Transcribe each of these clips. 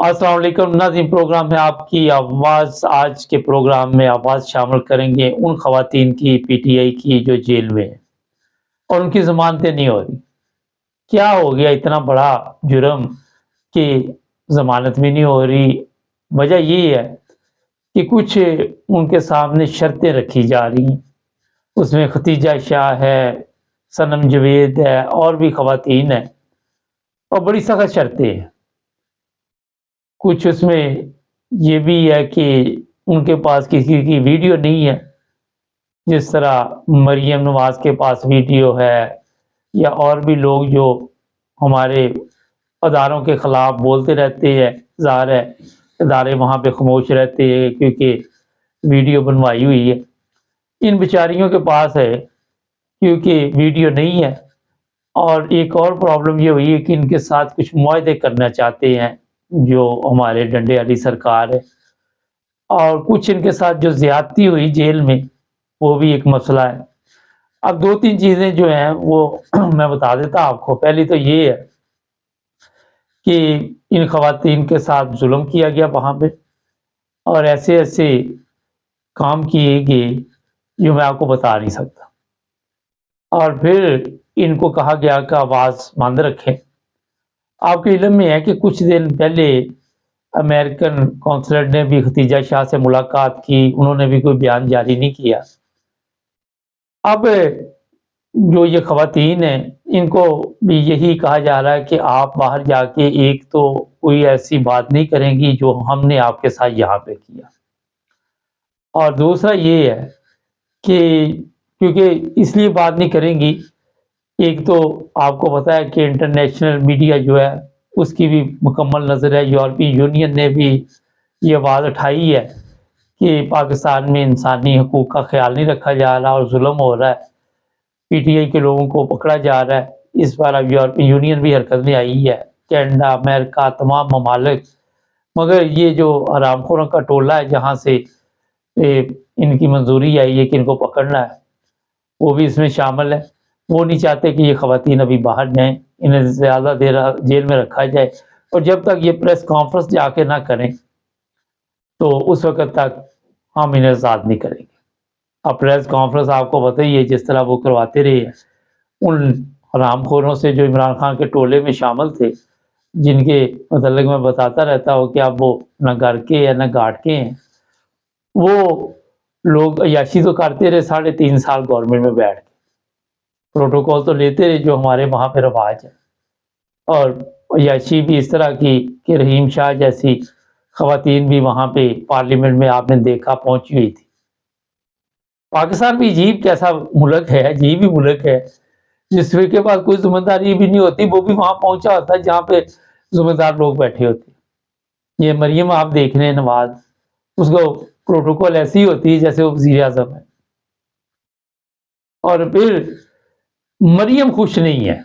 السلام علیکم ناظرین، پروگرام میں آپ کی آواز آج کے پروگرام میں آواز شامل کریں گے ان خواتین کی پی ٹی آئی کی جو جیل میں ہیں اور ان کی ضمانتیں نہیں ہو رہی۔ کیا ہو گیا اتنا بڑا جرم کہ ضمانت بھی نہیں ہو رہی؟ وجہ یہ ہے کہ کچھ ان کے سامنے شرطیں رکھی جا رہی ہیں، اس میں ختیجہ شاہ ہے، صنم جاوید ہے اور بھی خواتین ہیں، اور بڑی سخت شرطیں ہیں۔ کچھ اس میں یہ بھی ہے کہ ان کے پاس کسی کی ویڈیو نہیں ہے، جس طرح مریم نواز کے پاس ویڈیو ہے، یا اور بھی لوگ جو ہمارے اداروں کے خلاف بولتے رہتے ہیں۔ ظاہر ہے ادارے وہاں پہ خاموش رہتے ہیں کیونکہ ویڈیو بنوائی ہوئی ہے۔ ان بیچاریوں کے پاس ہے کیونکہ ویڈیو نہیں ہے، اور ایک اور پرابلم یہ ہوئی ہے کہ ان کے ساتھ کچھ معاہدے کرنا چاہتے ہیں جو ہمارے ڈنڈے والی سرکار ہے، اور کچھ ان کے ساتھ جو زیادتی ہوئی جیل میں وہ بھی ایک مسئلہ ہے۔ اب دو تین چیزیں جو ہیں وہ میں بتا دیتا آپ کو۔ پہلی تو یہ ہے کہ ان خواتین کے ساتھ ظلم کیا گیا وہاں پہ، اور ایسے ایسے کام کیے گئے جو میں آپ کو بتا نہیں سکتا، اور پھر ان کو کہا گیا کہ آواز بند رکھیں۔ آپ کے علم میں ہے کہ کچھ دن پہلے امریکن قونصلر نے بھی ختیجہ شاہ سے ملاقات کی، انہوں نے بھی کوئی بیان جاری نہیں کیا۔ اب جو یہ خواتین ہیں ان کو بھی یہی کہا جا رہا ہے کہ آپ باہر جا کے ایک تو کوئی ایسی بات نہیں کریں گی جو ہم نے آپ کے ساتھ یہاں پہ کیا، اور دوسرا یہ ہے کہ کیونکہ اس لیے بات نہیں کریں گی، ایک تو آپ کو پتا ہے کہ انٹرنیشنل میڈیا جو ہے اس کی بھی مکمل نظر ہے۔ یورپی یونین نے بھی یہ آواز اٹھائی ہے کہ پاکستان میں انسانی حقوق کا خیال نہیں رکھا جا رہا اور ظلم ہو رہا ہے، پی ٹی آئی کے لوگوں کو پکڑا جا رہا ہے۔ اس بار اب یورپی یونین بھی حرکت میں آئی ہے، کینیڈا، امریکہ، تمام ممالک، مگر یہ جو حرام خوروں کا ٹولہ ہے جہاں سے ان کی منظوری آئی ہے کہ ان کو پکڑنا ہے، وہ بھی اس میں شامل ہے۔ وہ نہیں چاہتے کہ یہ خواتین ابھی باہر جائیں، انہیں زیادہ دیر جیل میں رکھا جائے، اور جب تک یہ پریس کانفرنس جا کے نہ کریں تو اس وقت تک ہم انہیں آزاد نہیں کریں گے۔ اب پریس کانفرنس آپ کو پتہ ہی ہے جس طرح وہ کرواتے رہے ہیں ان حرام خوروں سے جو عمران خان کے ٹولے میں شامل تھے، جن کے متعلق میں بتاتا رہتا ہوں کہ اب وہ نہ گھر کے ہیں نہ گھاٹ کے ہیں۔ وہ لوگ عیاشی تو کرتے رہے 3.5 سال گورنمنٹ میں بیٹھ کے، پروٹوکول تو لیتے رہے جو ہمارے وہاں پہ رواج ہے، اور عیاشی بھی اس طرح کی کہ رحیم شاہ جیسی خواتین بھی وہاں پہ پارلیمنٹ میں آپ نے دیکھا پہنچی ہوئی تھی۔ پاکستان بھی عجیب کیسا ملک ہے، عجیب ہی ملک ہے جس کے پاس کوئی ذمہ داری بھی نہیں ہوتی، وہ بھی وہاں پہنچا ہوتا ہے جہاں پہ ذمہ دار لوگ بیٹھے ہوتے ہیں۔ یہ مریم آپ دیکھ رہے ہیں نواز، اس کو پروٹوکول ایسی ہوتی ہے جیسے وہ وزیر اعظم ہے، اور پھر مریم خوش نہیں ہے۔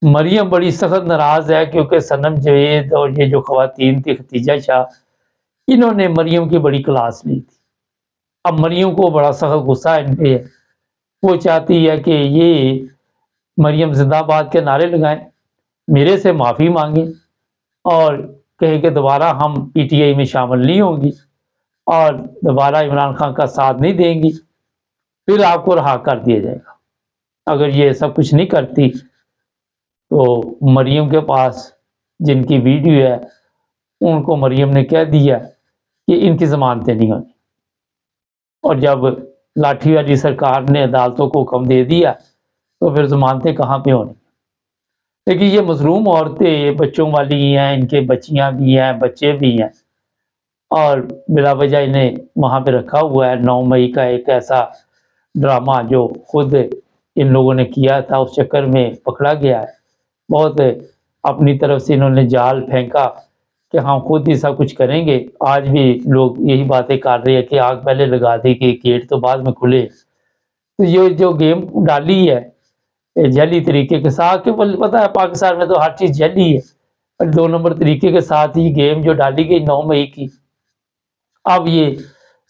مریم بڑی سخت ناراض ہے کیونکہ صنم جاوید اور یہ جو خواتین تھی ختیجہ شاہ، انہوں نے مریم کی بڑی کلاس لی تھی۔ اب مریم کو بڑا سخت غصہ ان پہ ہے، وہ چاہتی ہے کہ یہ مریم زندہ باد کے نعرے لگائیں، میرے سے معافی مانگیں، اور کہیں کہ دوبارہ ہم پی ٹی آئی میں شامل نہیں ہوں گی اور دوبارہ عمران خان کا ساتھ نہیں دیں گی، پھر آپ کو رہا کر دیا جائے گا۔ اگر یہ سب کچھ نہیں کرتی تو مریم کے پاس جن کی ویڈیو ہے ان کو مریم نے کہہ دیا کہ ان کی ضمانتیں نہیں ہونی، اور جب لاٹھی والی سرکار نے عدالتوں کو حکم دے دیا تو پھر ضمانتیں کہاں پہ ہونی۔ لیکن یہ مظلوم عورتیں بچوں والی ہیں، ان کے بچیاں بھی ہیں، بچے بھی ہیں، اور بلا وجہ انہیں وہاں پہ رکھا ہوا ہے۔ 9 مئی کا ایک ایسا ڈرامہ جو خود ان لوگوں نے کیا تھا، اس چکر میں پکڑا گیا ہے۔ بہت اپنی طرف سے انہوں نے جال پھینکا کہ ہم خود ہی سب کچھ کریں گے۔ آج بھی لوگ یہی باتیں کر رہے ہیں کہ آگ پہلے لگا دی کہ گیٹ تو بعد میں کھلے۔ تو یہ جو گیم ڈالی ہے جعلی طریقے کے ساتھ، کہ پتہ ہے پاکستان میں تو ہر چیز جعلی ہے، اور 2 نمبر طریقے کے ساتھ یہ گیم جو ڈالی گئی 9 مئی کی، اب یہ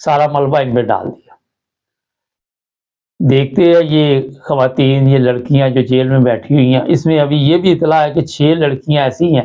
سارا ملبہ ان میں ڈال دیا۔ دیکھتے ہیں یہ خواتین، یہ لڑکیاں جو جیل میں بیٹھی ہوئی ہیں، اس میں ابھی یہ بھی اطلاع ہے کہ 6 لڑکیاں ایسی ہیں